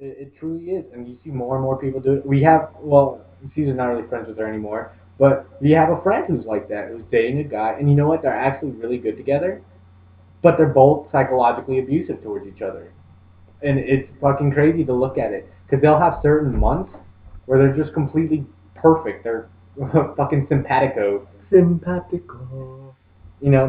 It truly is, and you see more and more people do it. We have, well, Caesar's not really friends with her anymore, but we have a friend who's like that, who's dating a guy, and you know what? They're actually really good together, but they're both psychologically abusive towards each other, and it's fucking crazy to look at it because they'll have certain months where they're just completely perfect. They're fucking simpatico, Simpatico.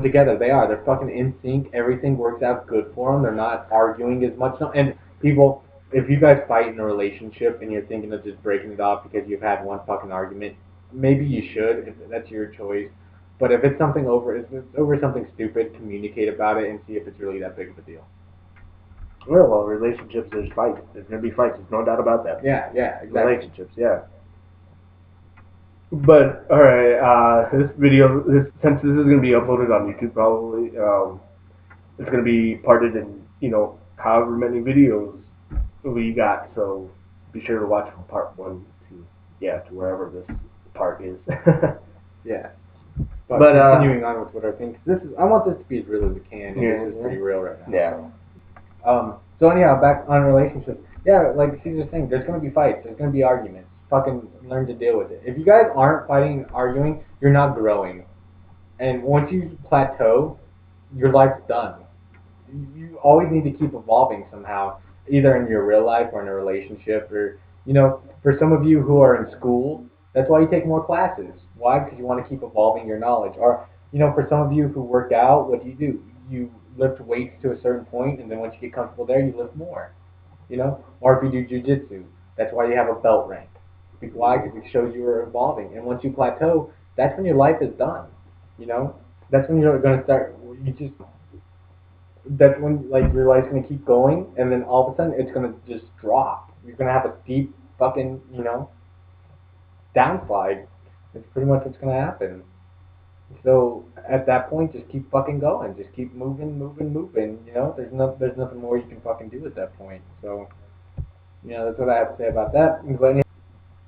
together. They are. They're fucking in sync. Everything works out good for them. They're not arguing as much. And people, if you guys fight in a relationship and you're thinking of just breaking it off because you've had one fucking argument, maybe you should. If that's your choice. But if it's over something stupid, communicate about it and see if it's really that big of a deal. Well, relationships, there's fights. There's gonna be fights. There's no doubt about that. Yeah, exactly. Relationships, yeah. But all right, this video, since this is gonna be uploaded on YouTube, probably, it's gonna be parted in however many videos we got. So be sure to watch from part one to wherever this part is. Yeah. But, But, continuing on with what I think, I want this to be as real as it can. And Yeah. this is pretty real right now. Yeah. So anyhow, back on relationships. Yeah, like Caesar's saying, there's gonna be fights. There's gonna be arguments. Fucking learn to deal with it. If you guys aren't fighting and arguing, you're not growing. And once you plateau, your life's done. You always need to keep evolving somehow, either in your real life or in a relationship, or for some of you who are in school, that's why you take more classes. Why? Because you want to keep evolving your knowledge. Or for some of you who work out, what do? You lift weights to a certain point, and then once you get comfortable there, you lift more. Or if you do jujitsu, that's why you have a belt rank. Why? Because it shows you are evolving. And once you plateau, that's when your life is done. You know, that's when you're going to start. You just that's when like your life's gonna keep going, and then all of a sudden it's gonna just drop. You're gonna have a steep fucking downslide. It's pretty much what's gonna happen. So at that point, just keep fucking going. Just keep moving, moving, moving. There's nothing more you can fucking do at that point. So that's what I have to say about that. But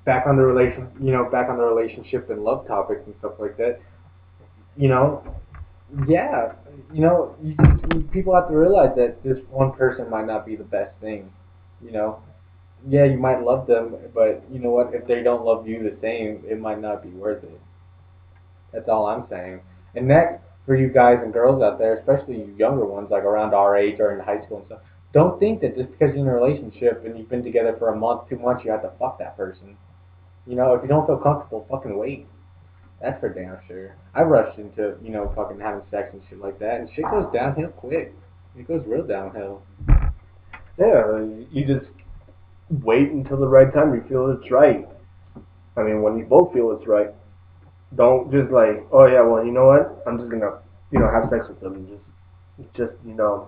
back on the relationship and love topics and stuff like that. You know, yeah, people have to realize that this one person might not be the best thing. You know, yeah, you might love them, but you know what? If they don't love you the same, it might not be worth it. That's all I'm saying. And that for you guys and girls out there, especially you younger ones, like around our age or in high school and stuff, don't think that just because you're in a relationship and you've been together for a month, 2 months, you have to fuck that person. If you don't feel comfortable, fucking wait. That's for damn sure. I rushed into, fucking having sex and shit like that, and shit goes downhill quick. It goes real downhill. Yeah, you just wait until the right time you feel it's right. I mean, when you both feel it's right, don't just like, oh yeah, well, you know what? I'm just gonna, have sex with them and just, to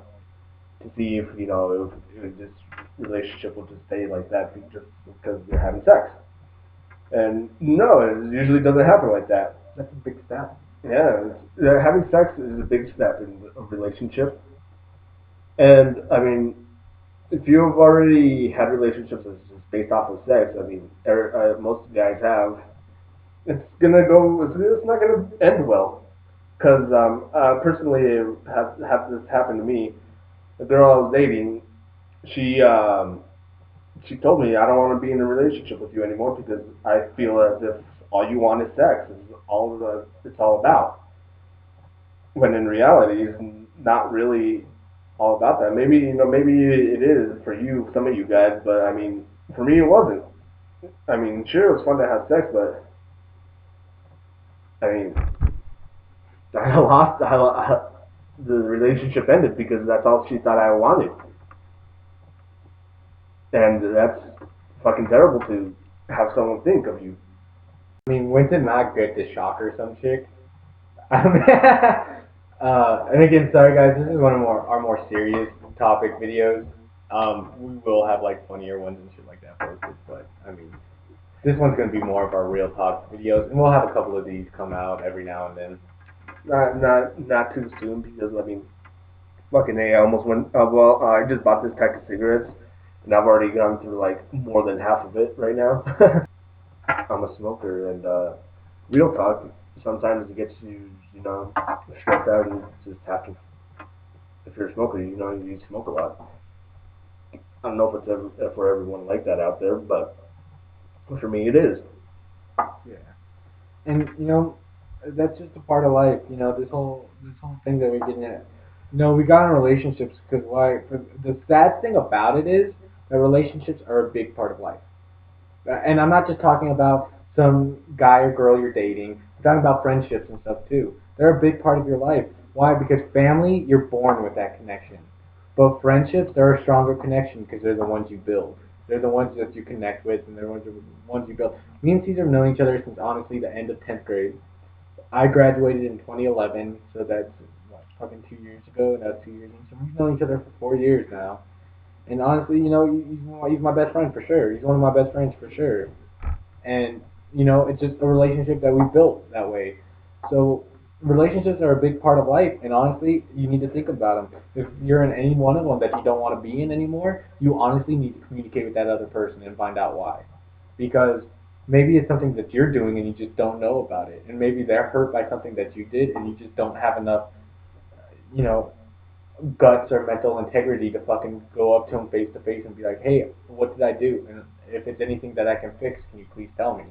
see if, if this relationship will just stay like that just because you're having sex. And no, it usually doesn't happen like that. That's a big step. Yeah, having sex is a big step in a relationship. And I mean, if you've already had relationships that's just based off of sex, I mean, most guys have. It's gonna go. It's not gonna end well. Because personally, have this happened to me. The girl I was dating, she she told me I don't want to be in a relationship with you anymore because I feel as if all you want is sex. Is all it's all about. When in reality, it's not really all about that. Maybe it is for you, some of you guys, but I mean, for me, it wasn't. I mean, sure, it was fun to have sex, but I mean, I lost. The relationship ended because that's all she thought I wanted, and that's fucking terrible to have someone think of you. I mean, when's it not good to shock or some chick? And again, sorry guys, this is one of our more serious topic videos. We will have like funnier ones and shit like that posted, but I mean, this one's gonna be more of our real talk videos, and we'll have a couple of these come out every now and then. Not too soon because I mean, fucking a, I almost went. Well, I just bought this pack of cigarettes, and I've already gone through like more than half of it right now. I'm a smoker, and real talk. Sometimes it gets you, stressed out, and you just have to. If you're a smoker, you smoke a lot. I don't know if it's for everyone like that out there, but for me it is. Yeah. And that's just a part of life. This whole thing that we're getting at. We got in relationships because why? The sad thing about it is that relationships are a big part of life. And I'm not just talking about some guy or girl you're dating. I'm talking about friendships and stuff too. They're a big part of your life. Why? Because family, you're born with that connection. But friendships, they're a stronger connection because they're the ones you build. They're the ones that you connect with, and they're the ones you build. Me and Caesar have known each other since honestly the end of 10th grade. I graduated in 2011, so that's what, fucking 2 years ago. That's 2 years in. So we've known each other for 4 years now. And honestly, he's my best friend for sure. He's one of my best friends for sure. And it's just a relationship that we built that way. So relationships are a big part of life, and honestly, you need to think about them. If you're in any one of them that you don't want to be in anymore, you honestly need to communicate with that other person and find out why. Because maybe it's something that you're doing and you just don't know about it, and maybe they're hurt by something that you did and you just don't have enough, you know, guts or mental integrity to fucking go up to him face to face and be like, hey, what did I do? And if it's anything that I can fix, can you please tell me?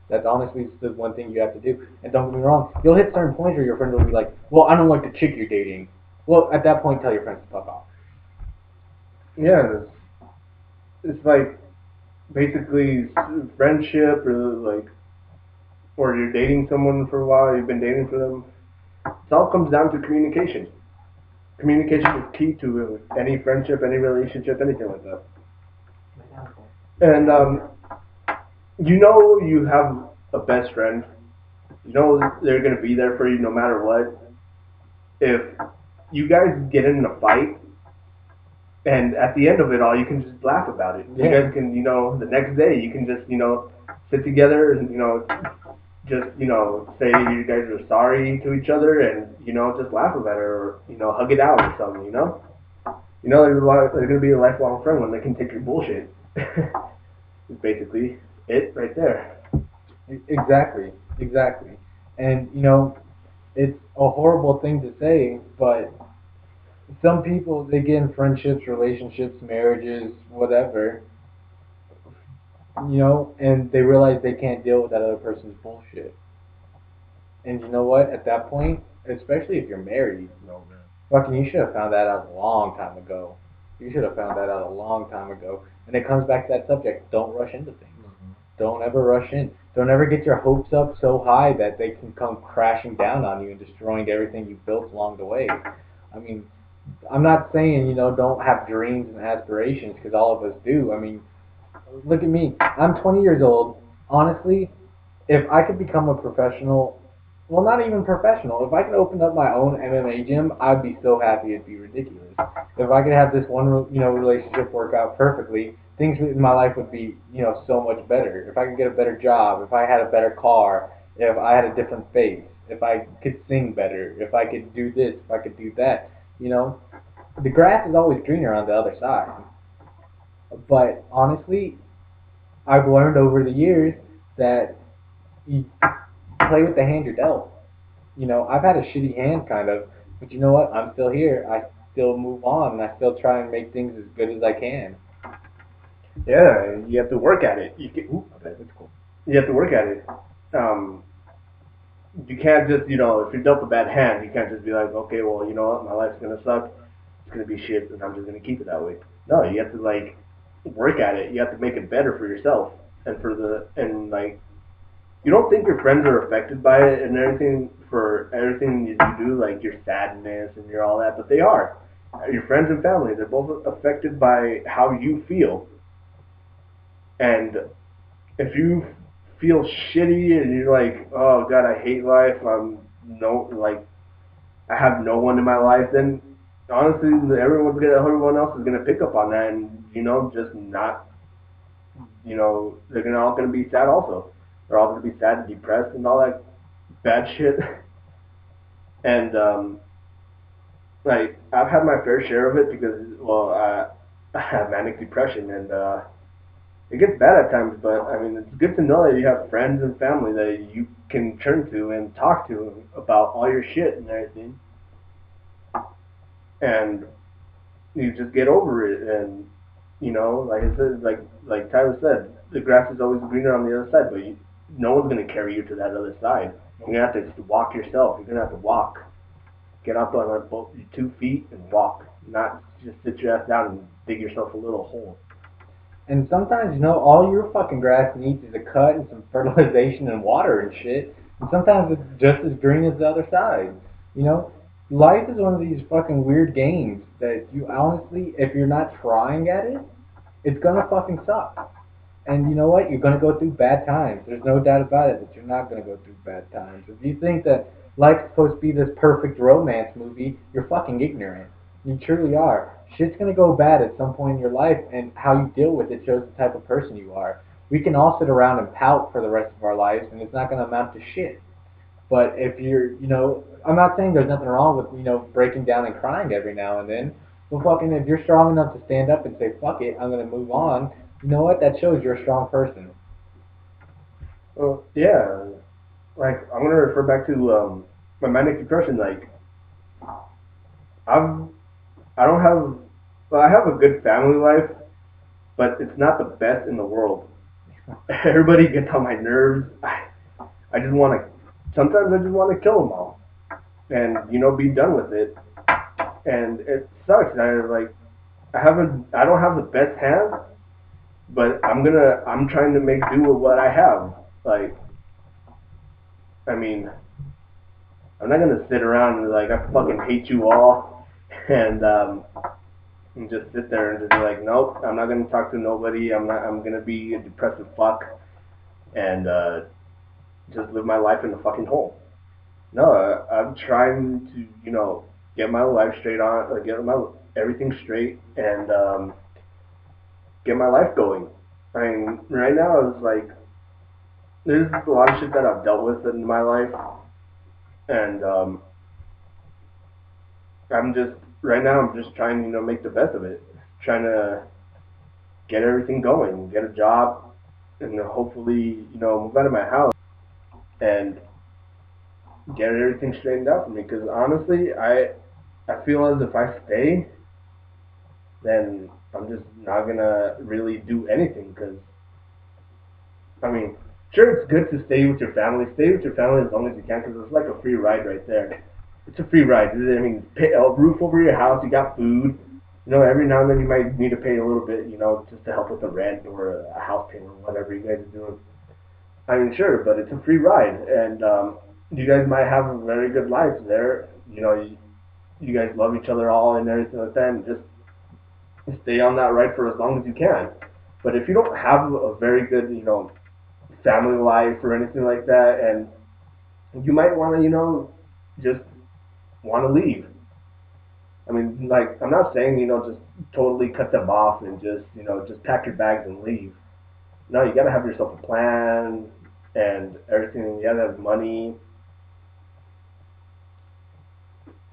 That's honestly the one thing you have to do. And don't get me wrong, you'll hit certain points where your friend will be like, well, I don't like the chick you're dating. Well, at that point, tell your friends to fuck off. Yeah, it's like basically friendship or like, or you're dating someone for a while, you've been dating for them. It all comes down to communication. Communication is key to any friendship, any relationship, anything like that. And you have a best friend. You know they're gonna be there for you no matter what. If you guys get in a fight, and at the end of it all, you can just laugh about it. You guys can, the next day you can just, sit together and, just, say you guys are sorry to each other and, just laugh about it or, hug it out or something, there's going to be a lifelong friend when they can take your bullshit. It's basically it right there. Exactly, exactly. And, it's a horrible thing to say, but some people, they get in friendships, relationships, marriages, whatever, and they realize they can't deal with that other person's bullshit. And you know what? At that point, especially if you're married, fucking, you should have found that out a long time ago. You should have found that out a long time ago. And it comes back to that subject. Don't rush into things. Don't ever rush in. Don't ever get your hopes up so high that they can come crashing down on you and destroying everything you built along the way. I mean, I'm not saying, don't have dreams and aspirations because all of us do. I mean, look at me. I'm 20 years old. Honestly, if I could become a professional, well, not even professional, if I could open up my own MMA gym, I'd be so happy it'd be ridiculous. If I could have this one, relationship work out perfectly, things in my life would be, so much better. If I could get a better job, if I had a better car, if I had a different face, if I could sing better, if I could do this, if I could do that, the grass is always greener on the other side. But honestly, I've learned over the years that you play with the hand you're dealt. I've had a shitty hand kind of, but you know what? I'm still here. I still move on, and I still try and make things as good as I can. Yeah, you have to work at it. Okay, that's cool. You have to work at it. You can't just, if you're dealt a bad hand, you can't just be like, okay, well, you know what? My life's gonna suck. It's gonna be shit, and I'm just gonna keep it that way. No, you have to work at it. You have to make it better for yourself and you don't think your friends are affected by it and everything for everything you do, like your sadness and your all that, but they are. Your friends and family, they're both affected by how you feel. And if you feel shitty and you're like, oh god, I hate life, I have no one in my life, then honestly, everyone else is gonna pick up on that, and just not, they're all gonna be sad also. They're all gonna be sad and depressed and all that bad shit. And I've had my fair share of it because, well, I have manic depression, and it gets bad at times. But I mean, it's good to know that you have friends and family that you can turn to and talk to about all your shit and everything, and you just get over it. And You know, like I said, like Tyler said, the grass is always greener on the other side, but no one's gonna carry you to that other side. You're gonna have to just walk yourself. You're gonna have to walk. Get up on both your 2 feet and walk. Not just sit your ass down and dig yourself a little hole. And sometimes, all your fucking grass needs is a cut and some fertilization and water and shit. And sometimes it's just as green as the other side. You know, life is one of these fucking weird games that you honestly, if you're not trying at it, it's gonna fucking suck. And you know what? You're gonna go through bad times. There's no doubt about it that you're not gonna go through bad times. If you think that life's supposed to be this perfect romance movie, you're fucking ignorant. You truly are. Shit's gonna go bad at some point in your life, and how you deal with it shows the type of person you are. We can all sit around and pout for the rest of our lives, and it's not gonna amount to shit. But if I'm not saying there's nothing wrong with, breaking down and crying every now and then. But fucking, if you're strong enough to stand up and say, fuck it, I'm gonna move on, you know what? That shows you're a strong person. Well, yeah. Like I'm gonna refer back to my manic depression. Like I've I don't have well, I have a good family life, but it's not the best in the world. Everybody gets on my nerves. I just want to. Sometimes I just want to kill them all, and be done with it. And it sucks. I don't have the best hands, but I'm trying to make do with what I have. Like, I mean, I'm not gonna sit around and like I fucking hate you all, and just sit there and just be like, nope, I'm not gonna talk to nobody. I'm gonna be a depressive fuck and just live my life in a fucking hole. No, I'm trying to get my life straight on, get my everything straight, and get my life going. I mean, right now it's like there's a lot of shit that I've dealt with in my life, and I'm just right now I'm just trying to make the best of it, trying to get everything going, get a job, and hopefully move out of my house and get everything straightened out for me. Because honestly, I feel as if I stay, then I'm just not gonna really do anything. Because I mean, sure, it's good to stay with your family. Stay with your family as long as you can, because it's like a free ride right there. It's a free ride. I mean, pay a roof over your house. You got food. Every now and then you might need to pay a little bit, just to help with the rent or a house payment or whatever you guys are doing. I mean, sure, but it's a free ride, and you guys might have a very good life there. You guys love each other all and everything like that, and just stay on that ride for as long as you can. But if you don't have a very good, family life or anything like that, and you might want to, just want to leave. I mean, like, I'm not saying, just totally cut them off and just pack your bags and leave. No, you gotta have yourself a plan and everything. You gotta have money.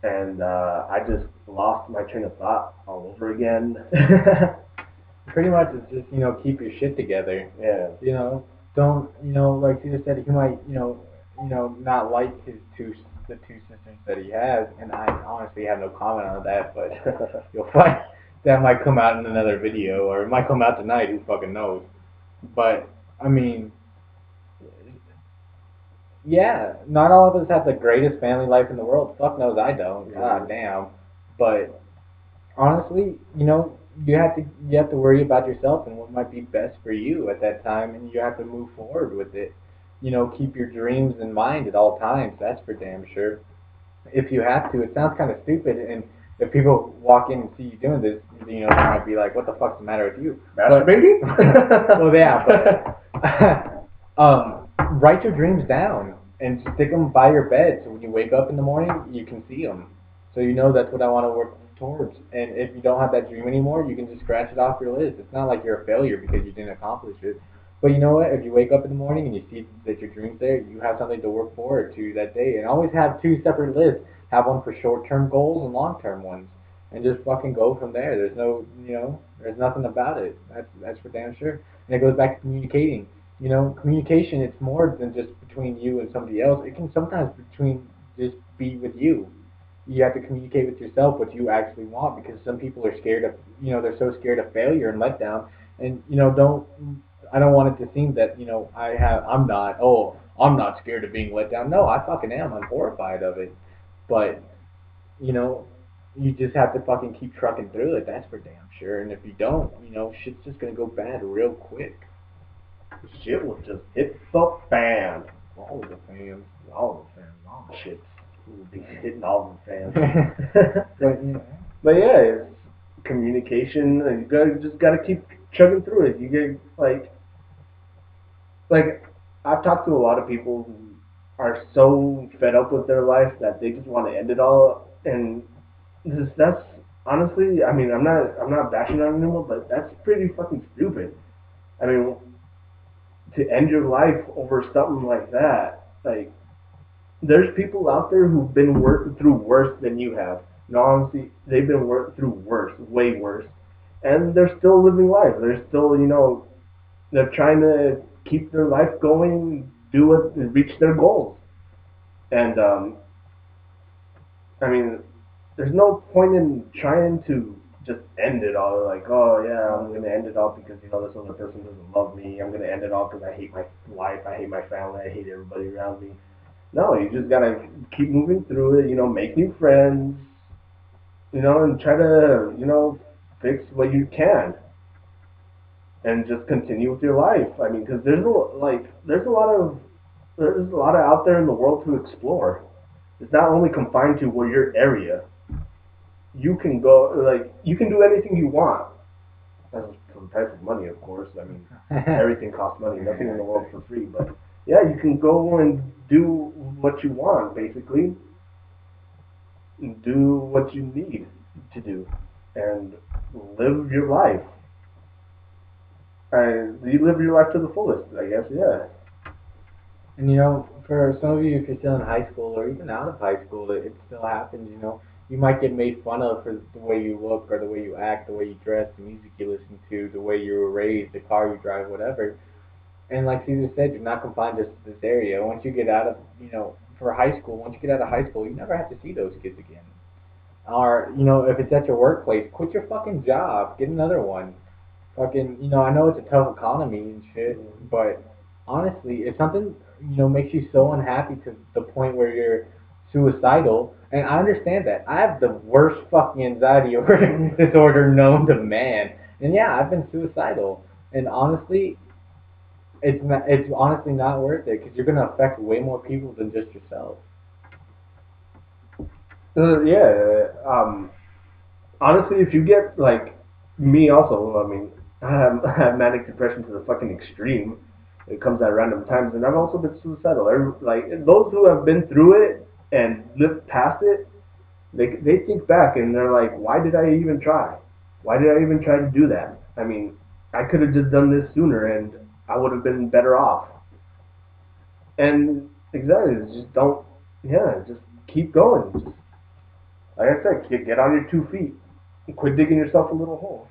And I just lost my train of thought all over again. Pretty much, it's just keep your shit together. Yeah. Don't like Cedar said, he might not like the two sisters that he has, and I honestly have no comment on that. But you'll find that might come out in another video, or it might come out tonight. Who fucking knows? But I mean, yeah, not all of us have the greatest family life in the world. Fuck knows I don't. God damn. But honestly, you have to worry about yourself and what might be best for you at that time, and you have to move forward with it. Keep your dreams in mind at all times. That's for damn sure. If you have to, it sounds kind of stupid, and if people walk in and see you doing this, they might be like, "What the fuck's the matter with you?" Masturbating? Well, yeah, but write your dreams down and stick them by your bed, so when you wake up in the morning, you can see them. So that's what I want to work towards. And if you don't have that dream anymore, you can just scratch it off your list. It's not like you're a failure because you didn't accomplish it. But you know what? If you wake up in the morning and you see that your dream's there, you have something to work forward to that day. And always have two separate lists. Have one for short-term goals and long-term ones. And just fucking go from there. There's no, there's nothing about it. That's for damn sure. And it goes back to communicating. Communication, it's more than just between you and somebody else. It can sometimes just be with you. You have to communicate with yourself what you actually want, because some people are scared of, they're so scared of failure and letdown. And I don't want it to seem that, I'm not scared of being let down. No, I fucking am. I'm horrified of it. But, you know, you just have to fucking keep trucking through it. That's for damn sure. And if you don't, shit's just gonna go bad real quick. Shit will just hit the fan. All the fans. All the shit will be hitting all the fans. But yeah, it's communication. And you just gotta keep chugging through it. You get like I've talked to a lot of people who are so fed up with their life that they just want to end it all. And that's honestly, I mean, I'm not bashing on anyone, but that's pretty fucking stupid. I mean, to end your life over something like that, like there's people out there who've been working through worse than you have. And honestly, they've been working through worse, way worse, and they're still living life. They're still, they're trying to keep their life going, do it, and reach their goals. And I mean, there's no point in trying to just end it all. Like, oh yeah, I'm gonna end it all because this other person doesn't love me. I'm gonna end it all because I hate my life, I hate my family, I hate everybody around me. No, you just gotta keep moving through it. Make new friends. And try to fix what you can, and just continue with your life. I mean, because there's a lot of out there in the world to explore. It's not only confined to your area. You can go you can do anything you want. That's some type of money, of course. I mean, everything costs money. Nothing in the world for free. But yeah, you can go and do what you want, basically. Do what you need to do, and live your life. And you live your life to the fullest, I guess. Yeah. And for some of you, if you're still in high school or even out of high school, it still happens. You might get made fun of for the way you look or the way you act, the way you dress, the music you listen to, the way you were raised, the car you drive, whatever. And like Caesar said, you're not confined just to this area. Once you get out of, for high school, once you get out of high school, you never have to see those kids again. Or, if it's at your workplace, quit your fucking job, get another one. Fucking, I know it's a tough economy and shit, but honestly, if something, makes you so unhappy to the point where you're suicidal, and I understand that. I have the worst fucking anxiety disorder known to man. And yeah, I've been suicidal. And honestly, it's honestly not worth it, because you're going to affect way more people than just yourself. Yeah. Honestly, if you get like me, also, I mean, I have manic depression to the fucking extreme. It comes at random times, and I've also been suicidal. Like those who have been through it and lived past it, they think back and they're like, why did I even try? Why did I even try to do that? I mean, I could have just done this sooner, and I would have been better off. And exactly, just don't. Yeah, just keep going. Just like I said, get on your 2 feet. Quit digging yourself a little hole,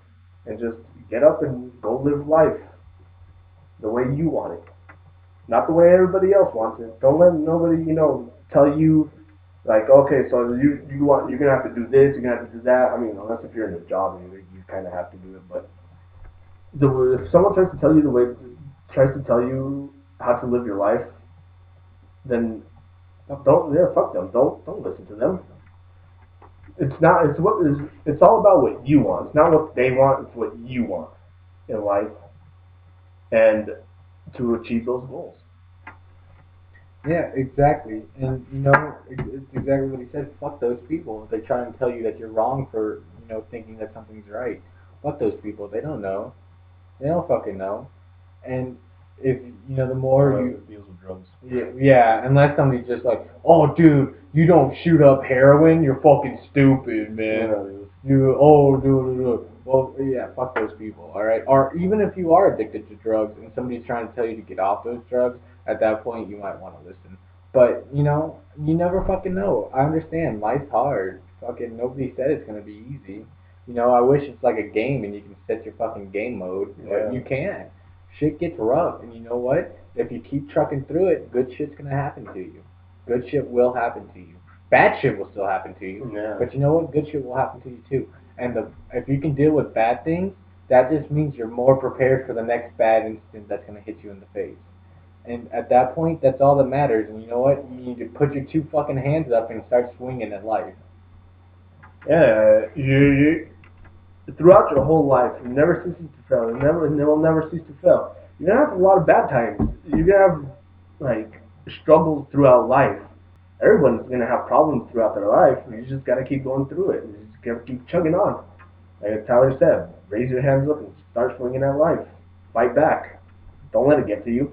and just get up and go live life the way you want it, not the way everybody else wants it. Don't let nobody, tell you like, okay, so you're gonna have to do this, you're gonna have to do that. I mean, unless if you're in a job and you kind of have to do it. But if someone tries to tell you how to live your life, then don't. Yeah, fuck them. Don't listen to them. It's not. It's all about what you want. It's not what they want. It's what you want in life, and to achieve those goals. Yeah, exactly. And it's exactly what he said. Fuck those people. They try and tell you that you're wrong for thinking that something's right. Fuck those people. They don't know. They don't fucking know. And if the more you deals with drugs. yeah, unless somebody's just like, oh, dude, you don't shoot up heroin. You're fucking stupid, man. Dude. Well, yeah, fuck those people. All right. Or even if you are addicted to drugs and somebody's trying to tell you to get off those drugs, at that point you might want to listen. But you never fucking know. I understand. Life's hard. Fucking nobody said it's gonna be easy. I wish it's like a game and you can set your fucking game mode, but you can't. Shit gets rough, and you know what? If you keep trucking through it, good shit's gonna happen to you. Good shit will happen to you. bad shit will still happen to you. Yeah. But you know what? Good shit will happen to you too. And if you can deal with bad things, that just means you're more prepared for the next bad incident that's going to hit you in the face. And at that point, that's all that matters. And you know what? You need to put your two fucking hands up and start swinging at life. Yeah, you throughout your whole life, it never ceases to fail. It will never cease to fail. You're gonna have a lot of bad times. You're gonna have like struggles throughout life. Everyone's gonna have problems throughout their life. You just gotta keep going through it. You just gotta keep chugging on. Like Tyler said, raise your hands up and start swinging at life. Fight back. Don't let it get to you.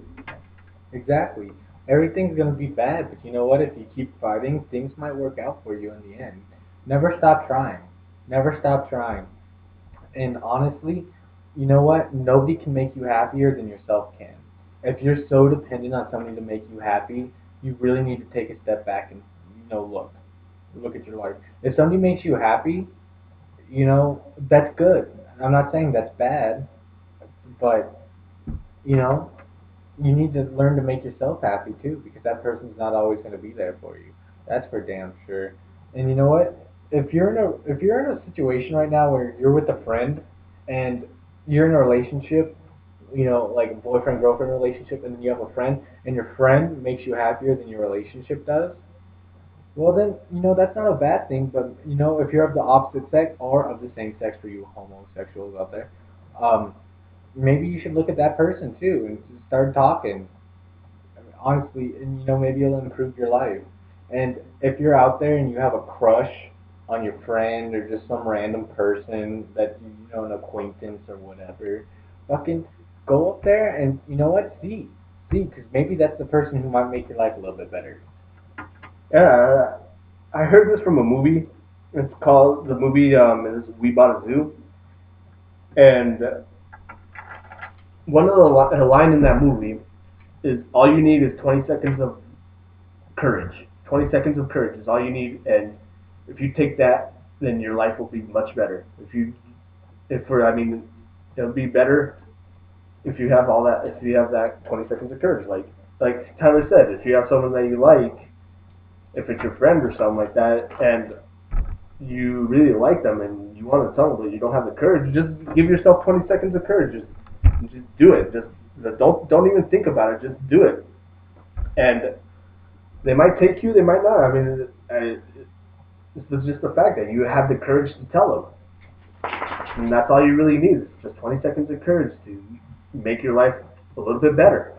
Exactly. Everything's gonna be bad, but you know what? If you keep fighting, things might work out for you in the end. Never stop trying. Never stop trying. And honestly, you know what? Nobody can make you happier than yourself can. If you're so dependent on somebody to make you happy, you really need to take a step back and look at your life. If somebody makes you happy, that's good. I'm not saying that's bad, but you know, you need to learn to make yourself happy too, because that person's not always going to be there for you. That's for damn sure. And you know what? If you're in a situation right now where you're with a friend and you're in a relationship, like a boyfriend girlfriend relationship, and then you have a friend, and your friend makes you happier than your relationship does, well then that's not a bad thing. But if you're of the opposite sex or of the same sex for you homosexuals out there, um, maybe you should look at that person too and just start talking. Honestly, and maybe it'll improve your life. And if you're out there and you have a crush on your friend or just some random person that an acquaintance or whatever, fucking go up there and see, because maybe that's the person who might make your life a little bit better. Yeah, I heard this from a movie. It's called the movie is We Bought a Zoo, and one of the line in that movie is all you need is 20 seconds of courage. 20 seconds of courage is all you need, and if you take that, then your life will be much better. It'll be better if you have all that. If you have that 20 seconds of courage, like Tyler said, if you have someone that you like, if it's your friend or something like that, and you really like them and you want to tell them but you don't have the courage, just give yourself 20 seconds of courage. Just do it. Just don't even think about it. Just do it. And they might take you, they might not. I mean, it's just the fact that you have the courage to tell them, and that's all you really need. Is just 20 seconds of courage to make your life a little bit better.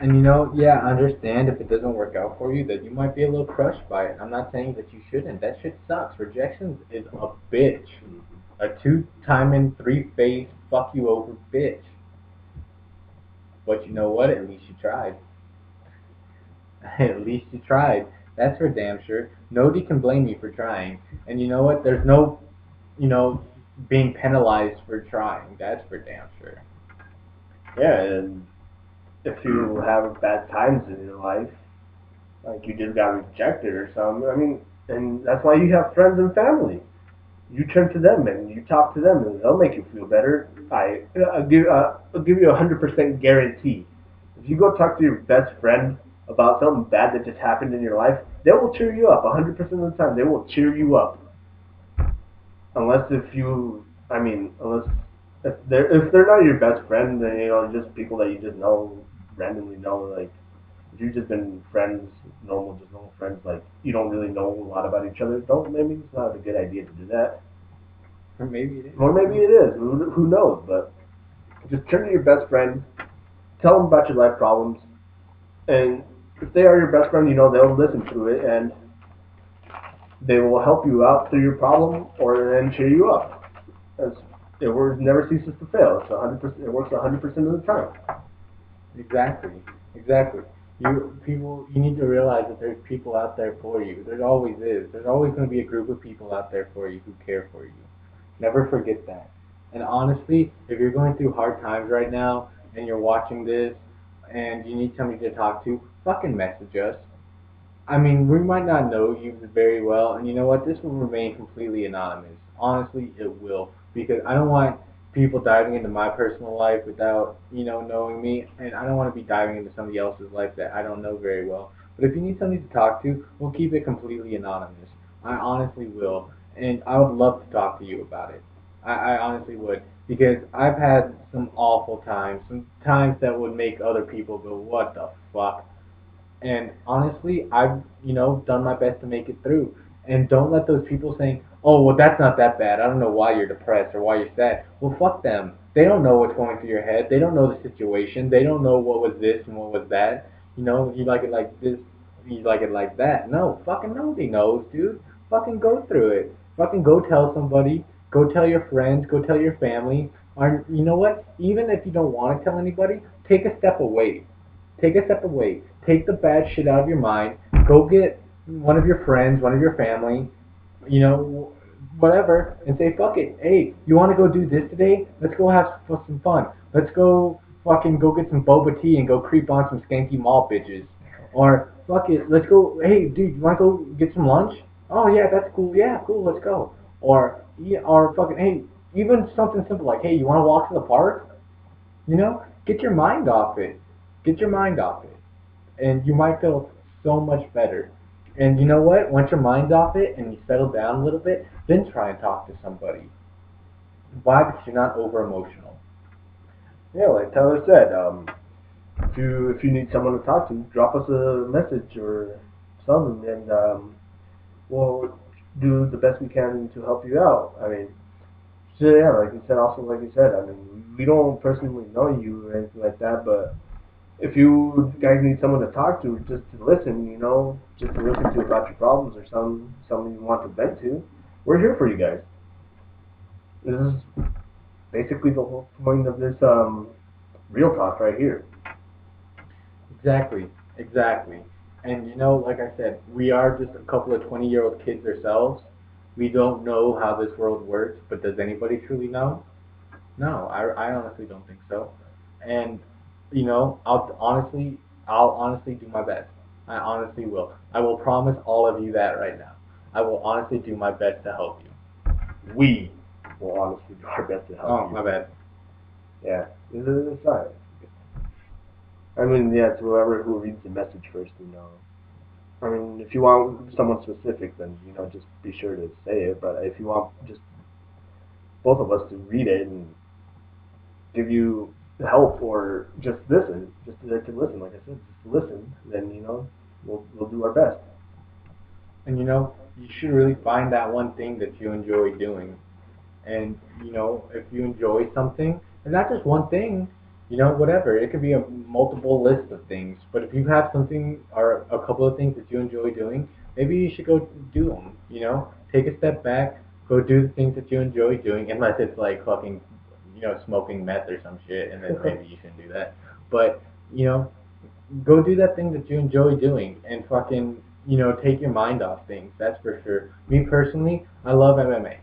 And yeah, I understand if it doesn't work out for you that you might be a little crushed by it. I'm not saying that you shouldn't. That shit sucks. Rejection is a bitch. A two-timing, three-face, fuck you over bitch. But you know what? At least you tried. At least you tried. That's for damn sure. Nobody can blame you for trying. And you know what? There's no, being penalized for trying. That's for damn sure. Yeah, and if you have bad times in your life, like you just got rejected or something, I mean, and that's why you have friends and family. You turn to them and you talk to them, and they'll make you feel better. I'll give you 100% guarantee. If you go talk to your best friend about something bad that just happened in your life, they will cheer you up 100% of the time. They will cheer you up, unless if they're not your best friend, then just people that you just randomly know, like if you've just been friends, just normal friends, like you don't really know a lot about each other. Don't Maybe it's not a good idea to do that. Or maybe it is. Or maybe it is. Who knows? But just turn to your best friend, tell them about your life problems, and if they are your best friend, they'll listen to it and they will help you out through your problem or then cheer you up. As it never ceases to fail. It's 100%. It works 100% of the time. Exactly. Exactly. You need to realize that there's people out there for you. There always is. There's always going to be a group of people out there for you who care for you. Never forget that. And honestly, if you're going through hard times right now and you're watching this and you need somebody to talk to, fucking message us. I mean, we might not know you very well, and you know what? This will remain completely anonymous. Honestly, it will, because I don't want people diving into my personal life without, knowing me, and I don't want to be diving into somebody else's life that I don't know very well. But if you need somebody to talk to, we'll keep it completely anonymous. I honestly will, and I would love to talk to you about it. I honestly would, because I've had some awful times, some times that would make other people go, "What the fuck?" And honestly, I've done my best to make it through. And don't let those people saying, "Oh, well, that's not that bad. I don't know why you're depressed or why you're sad." Well, fuck them. They don't know what's going through your head. They don't know the situation. They don't know what was this and what was that. You like it like this. You like it like that. No, fucking nobody knows, dude. Fucking go through it. Fucking go tell somebody. Go tell your friends. Go tell your family. Or you know what? Even if you don't want to tell anybody, take a step away. Take a step away. Take the bad shit out of your mind. Go get one of your friends, one of your family, whatever, and say, fuck it. Hey, you want to go do this today? Let's go have some fun. Let's go fucking go get some boba tea and go creep on some skanky mall bitches. Or, fuck it, let's go, hey, dude, you want to go get some lunch? Oh, yeah, that's cool. Yeah, cool, let's go. Or, yeah, or fucking, hey, even something simple like, hey, you want to walk to the park? Get your mind off it. Get your mind off it. And you might feel so much better. And you know what? Once your mind's off it and you settle down a little bit, then try and talk to somebody. Why? Because you're not over emotional. Yeah, like Tyler said, if you need someone to talk to, drop us a message or something, and we'll do the best we can to help you out. I mean, so yeah, like you said, I mean, we don't personally know you or anything like that, but if you guys need someone to talk to, just to listen, just to listen to about your problems or something you want to vent to, we're here for you guys. This is basically the whole point of this real talk right here. Exactly. Exactly. And like I said, we are just a couple of 20-year-old kids ourselves. We don't know how this world works, but does anybody truly know? No, I honestly don't think so. And I'll honestly do my best. I honestly will. I will promise all of you that right now. I will honestly do my best to help you. We will honestly do our best to help Oh, you. my bad. Yeah, it's alright. I mean, yeah, to whoever who reads the message first, I mean, if you want someone specific, then just be sure to say it. But if you want just both of us to read it and give you help or just listen, just to listen, like I said, just listen, then we'll do our best. And you should really find that one thing that you enjoy doing. And if you enjoy something, and not just one thing, whatever. It could be a multiple list of things. But if you have something or a couple of things that you enjoy doing, maybe you should go do them. Take a step back, go do the things that you enjoy doing, unless it's like fucking, smoking meth or some shit, and then maybe you shouldn't do that. But you know, go do that thing that you enjoy doing, and fucking, take your mind off things. That's for sure. Me personally, I love MMA.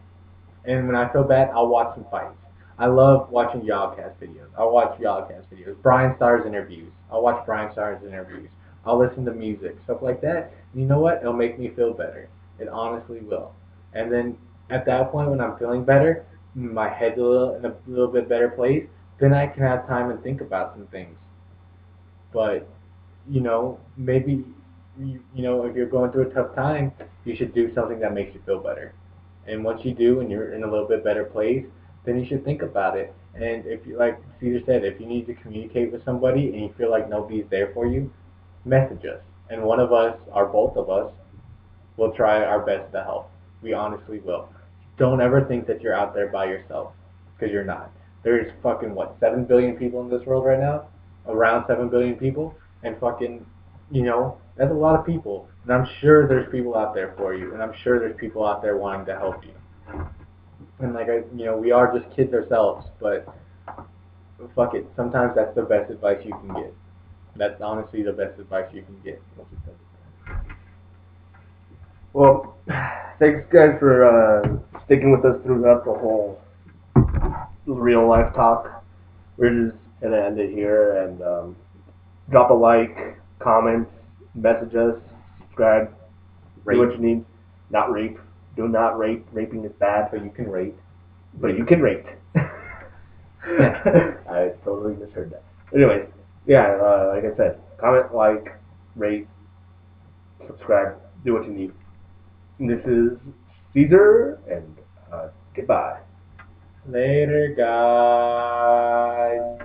And when I feel bad, I'll watch some fights. I love watching Yogcast videos. I'll watch Yogcast videos. Brian Starr's interviews. I'll watch Brian Starr's interviews. I'll listen to music, stuff like that. And you know what? It'll make me feel better. It honestly will. And then at that point, when I'm feeling better, my head's in a little bit better place, then I can have time and think about some things. But maybe if you're going through a tough time, you should do something that makes you feel better. And once you do, and you're in a little bit better place, then you should think about it. And if you, like Caesar said, if you need to communicate with somebody and you feel like nobody's there for you, message us. And one of us, or both of us, will try our best to help. We honestly will. Don't ever think that you're out there by yourself, because you're not. There's fucking, what, 7 billion people in this world right now? Around 7 billion people? And fucking, that's a lot of people. And I'm sure there's people out there for you. And I'm sure there's people out there wanting to help you. And we are just kids ourselves, but fuck it. Sometimes that's the best advice you can get. That's honestly the best advice you can get. Well, thanks guys for sticking with us throughout the whole real life talk. We're just gonna end it here and drop a like, comment, message us, subscribe, do what you need. Not rape. Do not rape. Raping is bad. But you can rate. But you can rate. I totally misheard that. Anyways, yeah, like I said, comment, like, rate, subscribe, do what you need. And this is Caesar, and goodbye. Later, guys.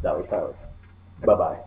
That was Tyler. Bye-bye.